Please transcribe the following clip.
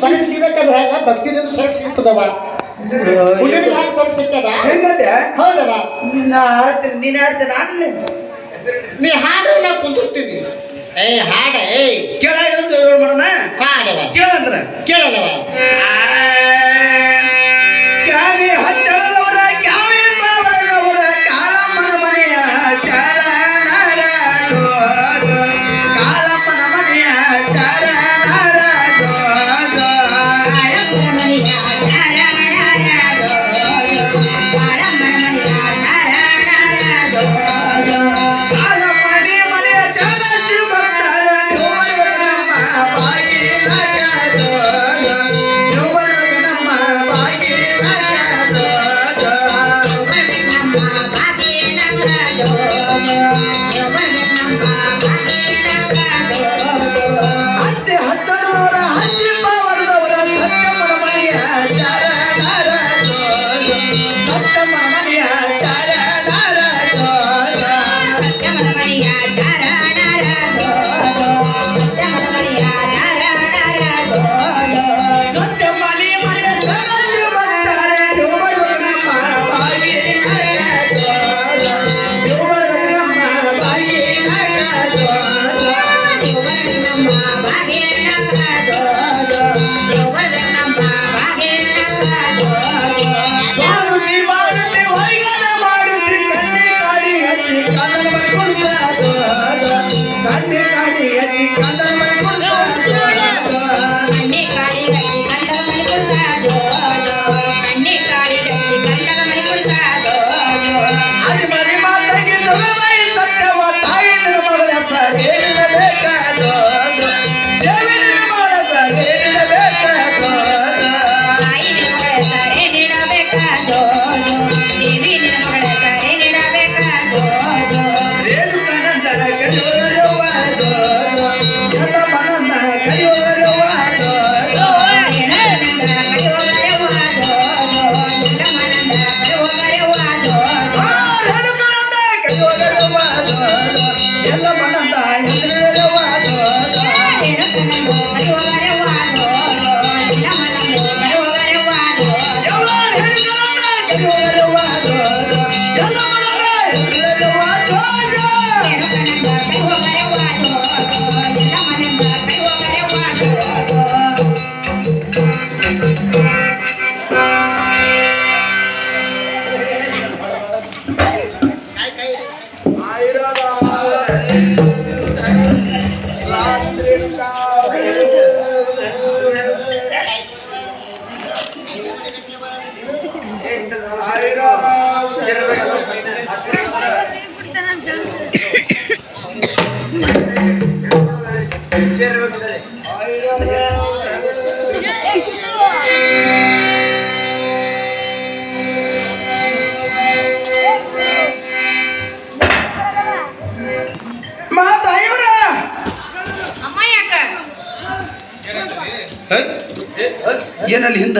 ಸರಿ ಸಿಗಬೇಕಾದ್ರೆ ಹೇಗ ಭಕ್ತಿದಿಂದ ಸರಿ ಸಿಗ್ತದವ ಹುಡುಗ ಹ್ಯಾಂಗ ಸರಿ ಸಿಗ್ತದ ಹೌದವ ನೀನ್ ಹಾಡ್ತೇನೆ ಆಗ್ಲಿ ನೀ ಹಾಡು ನಾ ಕುಂದಿರ್ತೀನಿ ಏ ಹಾಡ ಏ ಕೇಳ ಮಾಡೋಣ ಹಾಡವ ಕೇಳಂದ್ರ ಕೇಳಲ್ಲವ ಕ್ಯಾವೆ ಹಚ್ಚಲವರ ಕ್ಯಾವೆ ಬಾವಳವರ ಕಾಲಮ್ಮನ ಮನೆಯ ಶರಣರ ಕಾಲಮ್ಮನ ಮನೆಯ ಶರಣರ ಏನಲ್ಲಿ ಹಿಂದ